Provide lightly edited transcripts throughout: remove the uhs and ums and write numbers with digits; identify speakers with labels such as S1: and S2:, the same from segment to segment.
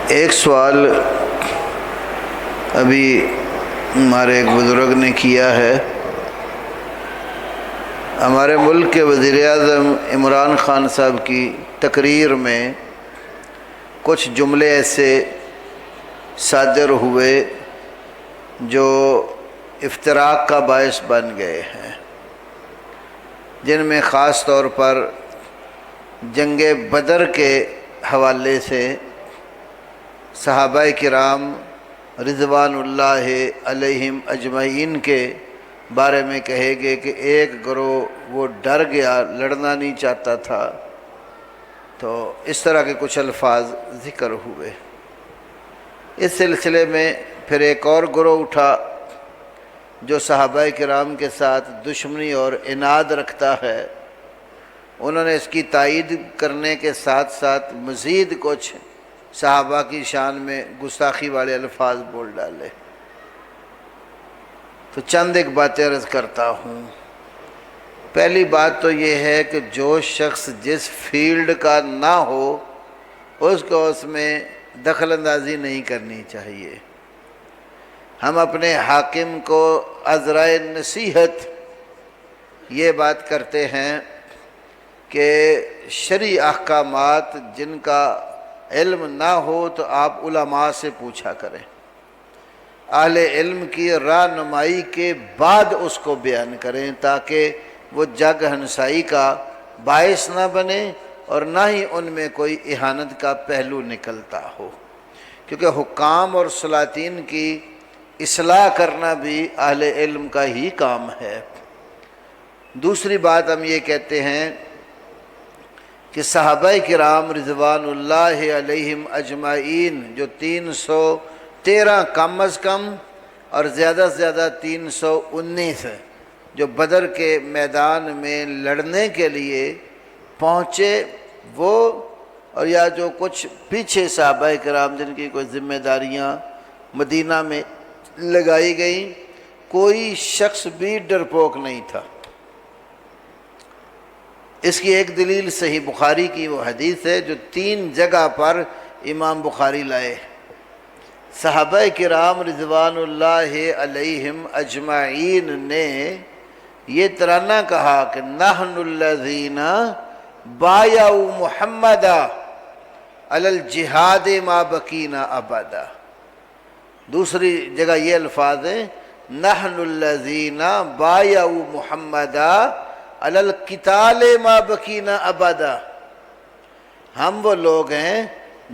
S1: ایک سوال ابھی ہمارے ایک بزرگ نے کیا ہے۔ ہمارے ملک کے وزیر اعظم عمران خان صاحب کی تقریر میں کچھ جملے ایسے صادر ہوئے جو افتراق کا باعث بن گئے ہیں، جن میں خاص طور پر جنگ بدر کے حوالے سے صحابہ کرام رضوان اللہ علیہم اجمعین کے بارے میں کہے گے کہ ایک گروہ وہ ڈر گیا، لڑنا نہیں چاہتا تھا، تو اس طرح کے کچھ الفاظ ذکر ہوئے۔ اس سلسلے میں پھر ایک اور گروہ اٹھا جو صحابہ کرام کے ساتھ دشمنی اور عناد رکھتا ہے۔ انہوں نے اس کی تائید کرنے کے ساتھ ساتھ مزید کچھ صحابہ کی شان میں گستاخی والے الفاظ بول ڈالے۔ تو چند ایک باتیں عرض کرتا ہوں۔ پہلی بات تو یہ ہے کہ جو شخص جس فیلڈ کا نہ ہو اس کو اس میں دخل اندازی نہیں کرنی چاہیے۔ ہم اپنے حاکم کو عذرائے نصیحت یہ بات کرتے ہیں کہ شرعی احکامات جن کا علم نہ ہو تو آپ علماء سے پوچھا کریں، اہل علم کی رہنمائی کے بعد اس کو بیان کریں، تاکہ وہ جگ ہنسائی کا باعث نہ بنے اور نہ ہی ان میں کوئی اہانت کا پہلو نکلتا ہو، کیونکہ حکام اور سلاطین کی اصلاح کرنا بھی اہل علم کا ہی کام ہے۔ دوسری بات ہم یہ کہتے ہیں کہ صحابہ کرام رضوان اللہ علیہم اجمعین جو 313 کم از کم اور زیادہ سے زیادہ 319 جو بدر کے میدان میں لڑنے کے لیے پہنچے، وہ اور یا جو کچھ پیچھے صحابہ کرام جن کی کوئی ذمہ داریاں مدینہ میں لگائی گئیں، کوئی شخص بھی ڈرپوک نہیں تھا۔ اس کی ایک دلیل صحیح بخاری کی وہ حدیث ہے جو 3 جگہ پر امام بخاری لائے۔ صحابہ کرام رضوان اللہ علیہم اجمعین نے یہ ترانہ کہا کہ نحن الذین بایعوا محمدا علی الجہاد ما بقینا ابدا۔ دوسری جگہ یہ الفاظ ہیں نحن الذین بایعوا محمدا علی القتال ما بقینا ابدا۔ ہم وہ لوگ ہیں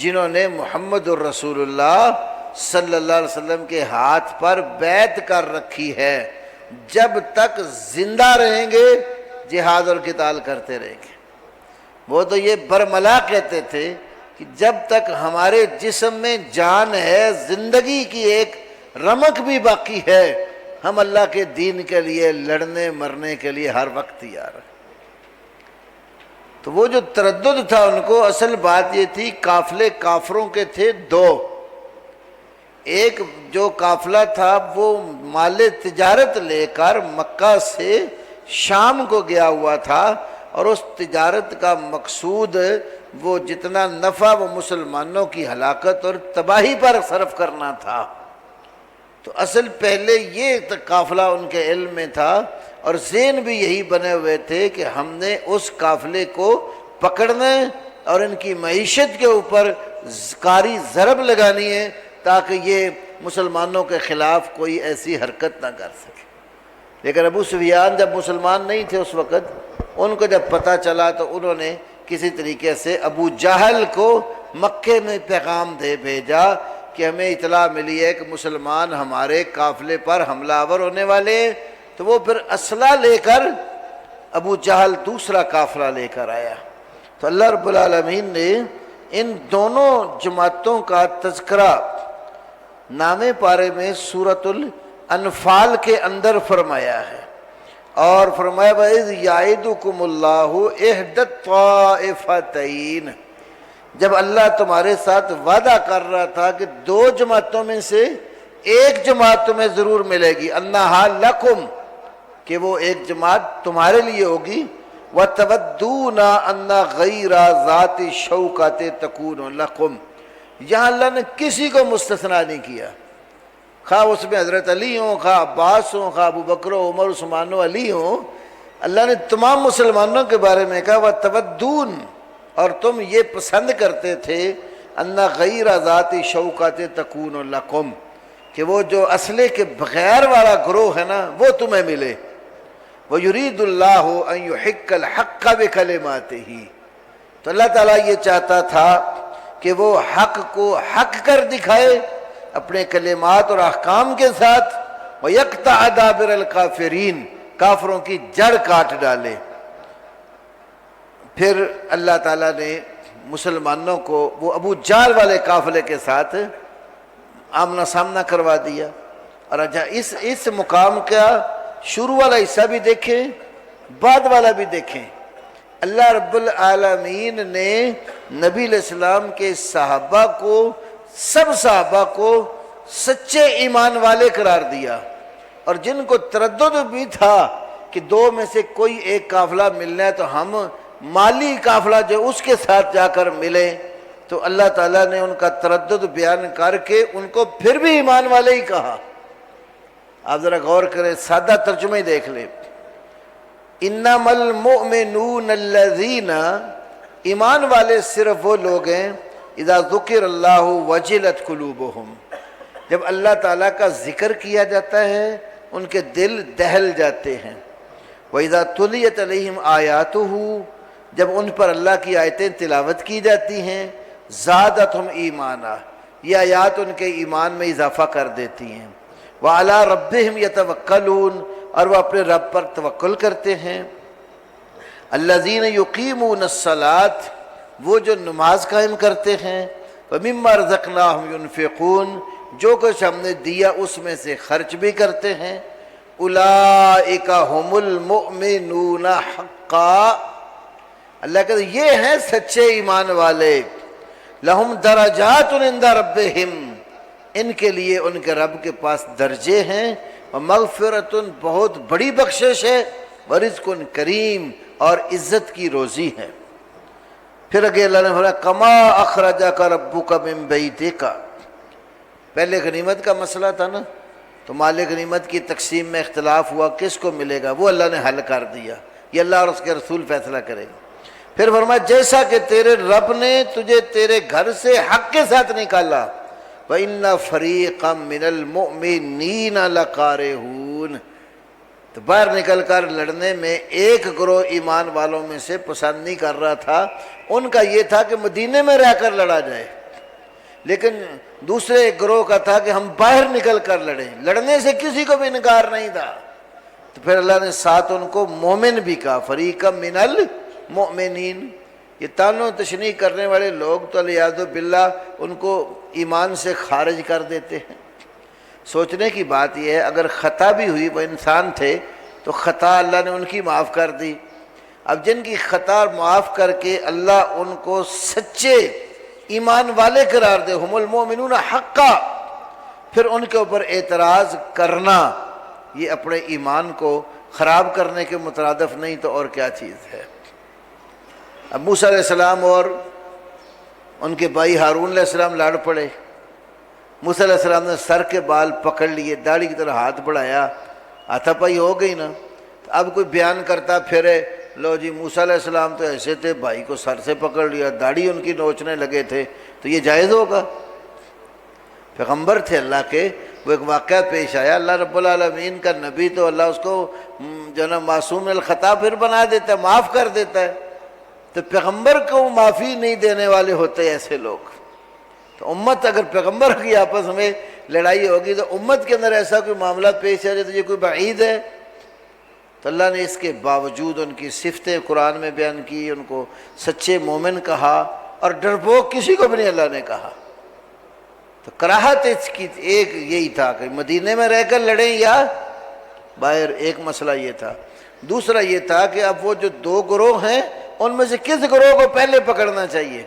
S1: جنہوں نے محمد الرسول اللہ صلی اللہ علیہ وسلم کے ہاتھ پر بیعت کر رکھی ہے، جب تک زندہ رہیں گے جہاد اور قتال کرتے رہیں گے۔ وہ تو یہ برملا کہتے تھے کہ جب تک ہمارے جسم میں جان ہے، زندگی کی ایک رمق بھی باقی ہے، ہم اللہ کے دین کے لیے لڑنے مرنے کے لیے ہر وقت تیار ہیں۔ تو وہ جو تردد تھا ان کو، اصل بات یہ تھی قافلے کافروں کے تھے 2۔ ایک جو قافلہ تھا وہ مال تجارت لے کر مکہ سے شام کو گیا ہوا تھا، اور اس تجارت کا مقصود وہ جتنا نفع وہ مسلمانوں کی ہلاکت اور تباہی پر صرف کرنا تھا۔ تو اصل پہلے یہ قافلہ ان کے علم میں تھا اور ذہن بھی یہی بنے ہوئے تھے کہ ہم نے اس قافلے کو پکڑنا ہے اور ان کی معیشت کے اوپر کاری ضرب لگانی ہے تاکہ یہ مسلمانوں کے خلاف کوئی ایسی حرکت نہ کر سکے۔ لیکن ابو سفیان جب مسلمان نہیں تھے اس وقت، ان کو جب پتہ چلا تو انہوں نے کسی طریقے سے ابو جہل کو مکے میں پیغام دے بھیجا کہ ہمیں اطلاع ملی ہے کہ مسلمان ہمارے قافلے پر حملہ آور ہونے والے ہیں۔ تو وہ پھر اسلحہ لے کر ابو جہل دوسرا قافلہ لے کر آیا۔ تو اللہ رب العالمین نے ان دونوں جماعتوں کا تذکرہ نامے پارے میں سورۃ الانفال کے اندر فرمایا ہے، اور فرمایا وَإِذْ يَعِدُكُمُ اللَّهُ إِحْدَى الطَّائِفَتَيْنِ، جب اللہ تمہارے ساتھ وعدہ کر رہا تھا کہ 2 جماعتوں میں سے ایک جماعت تمہیں ضرور ملے گی، أَنَّهَا لَكُمْ، کہ وہ ایک جماعت تمہارے لیے ہوگی، وَتَوَدُّونَ أَنَّ غَيْرَ ذَاتِ الشَّوْكَةِ تَكُونُ لَكُمْ، یہاں اللہ نے کسی کو مستثنا نہیں کیا، خواہ اس میں حضرت علی ہوں، خواہ عباس ہوں، خواہ ابو بکر و عمر عثمان و علی ہوں، اللہ نے تمام مسلمانوں کے بارے میں کہا وَتَوَدُّونَ، اور تم یہ پسند کرتے تھے اَنَّ غَيْرَ ذَاتِ شَوْكَةٍ تَكُونُ لَكُمْ، کہ وہ جو اسلحے کے بغیر والا گروہ ہے نا وہ تمہیں ملے۔ وَيُرِيدُ اللَّهُ أَن يُحِقَّ الْحَقَّ بِكَلِمَاتِهِ، تو اللہ تعالیٰ یہ چاہتا تھا کہ وہ حق کو حق کر دکھائے اپنے کلمات اور احکام کے ساتھ، وَيَقْطَعَ دَابِرَ الْكَافِرِينَ، کافروں کی جڑ کاٹ ڈالے۔ پھر اللہ تعالیٰ نے مسلمانوں کو وہ ابو جہل والے قافلے کے ساتھ آمنا سامنا کروا دیا۔ اور اچھا اس مقام کا شروع والا حصہ بھی دیکھیں، بعد والا بھی دیکھیں۔ اللہ رب العالمین نے نبی علیہ السلام کے صحابہ کو، سب صحابہ کو سچے ایمان والے قرار دیا، اور جن کو تردد بھی تھا کہ دو میں سے کوئی ایک قافلہ ملنا ہے تو ہم مالی قافلہ جو اس کے ساتھ جا کر ملے، تو اللہ تعالیٰ نے ان کا تردد بیان کر کے ان کو پھر بھی ایمان والے ہی کہا۔ آپ ذرا غور کریں، سادہ ترجمہ ہی دیکھ لیں، انما المؤمنون الذین، ایمان والے صرف وہ لوگ ہیں اذا ذکر اللہ وجلت قلوبہم، جب اللہ تعالیٰ کا ذکر کیا جاتا ہے ان کے دل دہل جاتے ہیں۔ وَإِذَا تُلِيَتْ عَلَيْهِمْ آیَاتُهُ، جب ان پر اللہ کی آیتیں تلاوت کی جاتی ہیں، زادتہم ایمانا، یہ آیات ان کے ایمان میں اضافہ کر دیتی ہیں۔ وَعَلَىٰ رَبِّهِمْ يَتَوَكَّلُونَ، اور وہ اپنے رب پر توکل کرتے ہیں۔ الَّذِينَ يُقِيمُونَ الصَّلَاةَ، وہ جو نماز قائم کرتے ہیں، وَمِمَّا رَزَقْنَاهُمْ يُنْفِقُونَ، جو کچھ ہم نے دیا اس میں سے خرچ بھی کرتے ہیں۔ اولئک هم المؤمنون حقا، اللہ کہتے ہیں یہ ہیں سچے ایمان والے۔ لہم درجات عند ربہم، ان کے لیے ان کے رب کے پاس درجے ہیں، ومغفرۃ، بہت بڑی بخشش ہے، ورزق کریم، اور عزت کی روزی ہے۔ پھر اگے اللہ نے فرمایا کما اخرجک ربک من بیتک، پہلے غنیمت کا مسئلہ تھا نا، تو مال غنیمت کی تقسیم میں اختلاف ہوا کس کو ملے گا، وہ اللہ نے حل کر دیا، یہ اللہ اور اس کے رسول فیصلہ کرے گا۔ پھر فرمایا جیسا کہ تیرے رب نے تجھے تیرے گھر سے حق کے ساتھ نکالا، وَإِنَّ فَرِيقًا مِّنَ الْمُؤْمِنِينَ لَكَارِهُونَ، تو باہر نکل کر لڑنے میں ایک گروہ ایمان والوں میں سے پسند نہیں کر رہا تھا، ان کا یہ تھا کہ مدینے میں رہ کر لڑا جائے، لیکن دوسرے ایک گروہ کا تھا کہ ہم باہر نکل کر لڑیں، لڑنے سے کسی کو بھی انکار نہیں تھا۔ تو پھر اللہ نے ساتھ ان کو مومن بھی کہا، فریقا من المؤمنین، یہ تانو تشنیع کرنے والے لوگ تو علیہ باللہ ان کو ایمان سے خارج کر دیتے ہیں۔ سوچنے کی بات یہ ہے اگر خطا بھی ہوئی، وہ انسان تھے تو خطا اللہ نے ان کی معاف کر دی، اب جن کی خطا معاف کر کے اللہ ان کو سچے ایمان والے قرار دے، ہم المؤمنون حقا، پھر ان کے اوپر اعتراض کرنا یہ اپنے ایمان کو خراب کرنے کے مترادف نہیں تو اور کیا چیز ہے۔ اب موسیٰ علیہ السلام اور ان کے بھائی ہارون علیہ السلام لڑ پڑے، موسیٰ علیہ السلام نے سر کے بال پکڑ لیے، داڑھی کی طرح ہاتھ بڑھایا، ہاتھا پائی ہو گئی نا، تو اب کوئی بیان کرتا پھرے لو جی موسیٰ علیہ السلام تو ایسے تھے، بھائی کو سر سے پکڑ لیا، داڑھی ان کی نوچنے لگے تھے، تو یہ جائز ہوگا؟ پیغمبر تھے اللہ کے، وہ ایک واقعہ پیش آیا، اللہ رب العالمین کا نبی تو اللہ اس کو جو نا معصوم الخطا پھر بنا دیتا ہے، معاف کر دیتا ہے، تو پیغمبر کو معافی نہیں دینے والے ہوتے ایسے لوگ۔ تو امت اگر پیغمبر کی آپس میں لڑائی ہوگی تو امت کے اندر ایسا کوئی معاملہ پیش آ جائے تو یہ کوئی بعید ہے؟ تو اللہ نے اس کے باوجود ان کی صفتیں قرآن میں بیان کی، ان کو سچے مومن کہا، اور ڈرپوک کسی کو بھی نہیں اللہ نے کہا۔ تو کراہت اس کی ایک یہی تھا کہ مدینے میں رہ کر لڑیں یا باہر، ایک مسئلہ یہ تھا۔ دوسرا یہ تھا کہ اب وہ جو دو گروہ ہیں ان میں سے کس گروہ کو پہلے پکڑنا چاہیے،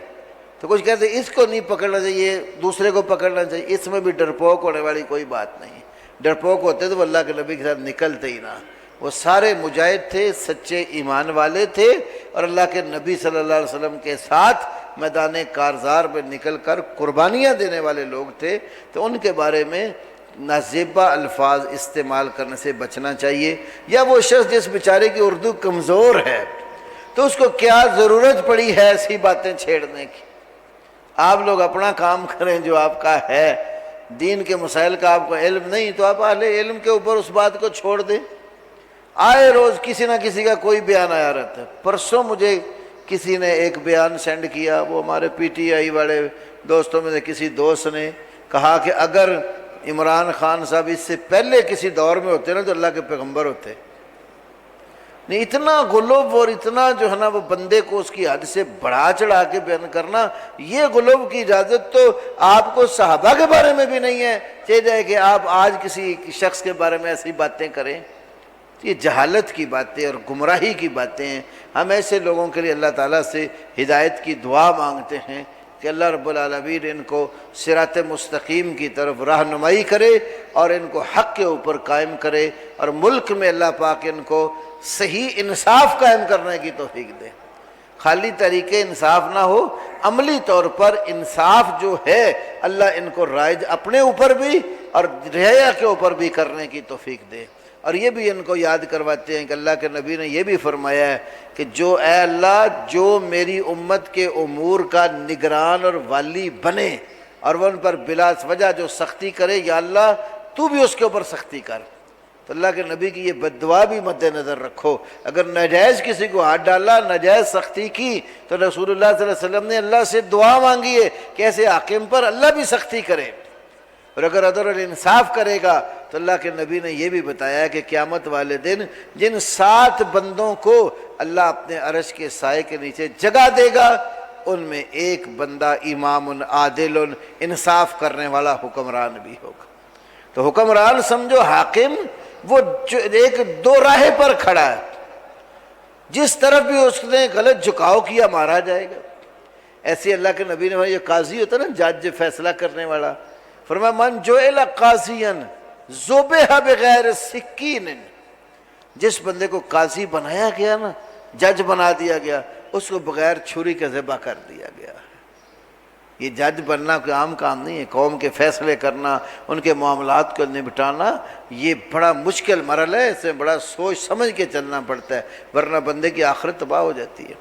S1: تو کچھ کہتے ہیں اس کو نہیں پکڑنا چاہیے، دوسرے کو پکڑنا چاہیے، اس میں بھی ڈرپوک ہونے والی کوئی بات نہیں۔ ڈرپوک ہوتے تو وہ اللہ کے نبی کے ساتھ نکلتے ہی نہ، وہ سارے مجاہد تھے، سچے ایمان والے تھے، اور اللہ کے نبی صلی اللہ علیہ وسلم کے ساتھ میدان کارزار میں نکل کر قربانیاں دینے والے لوگ تھے، تو ان کے بارے میں نازیبا الفاظ استعمال کرنے سے بچنا چاہیے۔ یا وہ شخص جس بیچارے کی اردو کمزور ہے تو اس کو کیا ضرورت پڑی ہے ایسی باتیں چھیڑنے کی؟ آپ لوگ اپنا کام کریں جو آپ کا ہے، دین کے مسائل کا آپ کو علم نہیں تو آپ اہل علم کے اوپر اس بات کو چھوڑ دیں۔ آئے روز کسی نہ کسی کا کوئی بیان آیا رہتا ہے۔ پرسوں مجھے کسی نے ایک بیان سینڈ کیا، وہ ہمارے پی ٹی آئی والے دوستوں میں سے کسی دوست نے کہا کہ اگر عمران خان صاحب اس سے پہلے کسی دور میں ہوتے نا تو اللہ کے پیغمبر ہوتے۔ نہیں، اتنا غلوب اور اتنا جو ہے نا وہ بندے کو اس کی حد سے بڑھا چڑھا کے بیان کرنا، یہ غلوب کی اجازت تو آپ کو صحابہ کے بارے میں بھی نہیں ہے، چاہے جائے کہ آپ آج کسی شخص کے بارے میں ایسی باتیں کریں۔ یہ جہالت کی باتیں اور گمراہی کی باتیں ہیں۔ ہم ایسے لوگوں کے لیے اللہ تعالیٰ سے ہدایت کی دعا مانگتے ہیں کہ اللہ رب العالمین ان کو صراط مستقیم کی طرف رہنمائی کرے اور ان کو حق کے اوپر قائم کرے، اور ملک میں اللہ پاک ان کو صحیح انصاف قائم کرنے کی توفیق دے۔ خالی طریقے انصاف نہ ہو، عملی طور پر انصاف جو ہے اللہ ان کو رائج اپنے اوپر بھی اور رعیہ کے اوپر بھی کرنے کی توفیق دے۔ اور یہ بھی ان کو یاد کرواتے ہیں کہ اللہ کے نبی نے یہ بھی فرمایا ہے کہ جو اے اللہ جو میری امت کے امور کا نگران اور والی بنے اور وہ ان پر بلا وجہ جو سختی کرے، یا اللہ تو بھی اس کے اوپر سختی کر۔ تو اللہ کے نبی کی یہ بد دعا بھی مد نظر رکھو، اگر ناجائز کسی کو ہاتھ ڈالا، ناجائز سختی کی، تو رسول اللہ صلی اللہ علیہ وسلم نے اللہ سے دعا مانگی ہے کہ ایسے حاکم پر اللہ بھی سختی کرے، اور اگر عدل اور انصاف کرے گا تو اللہ کے نبی نے یہ بھی بتایا کہ قیامت والے دن جن 7 بندوں کو اللہ اپنے عرش کے سائے کے نیچے جگہ دے گا، ان میں ایک بندہ امام عادل انصاف کرنے والا حکمران بھی ہوگا۔ تو حکمران سمجھو حاکم، وہ ایک دو راہ پر کھڑا ہے، جس طرف بھی اس نے غلط جھکاؤ کیا مارا جائے گا۔ ایسے اللہ کے نبی نے یہ قاضی ہوتا ہے نا، جج فیصلہ کرنے والا، فرمایا من جعل قاضیا ذبح بغیر سکین، جس بندے کو قاضی بنایا گیا نا، جج بنا دیا گیا، اس کو بغیر چھری کے ذبح کر دیا گیا۔ یہ جج بننا کوئی عام کام نہیں ہے، قوم کے فیصلے کرنا، ان کے معاملات کو نپٹانا، یہ بڑا مشکل مرحلہ ہے، اس میں بڑا سوچ سمجھ کے چلنا پڑتا ہے، ورنہ بندے کی آخرت تباہ ہو جاتی ہے۔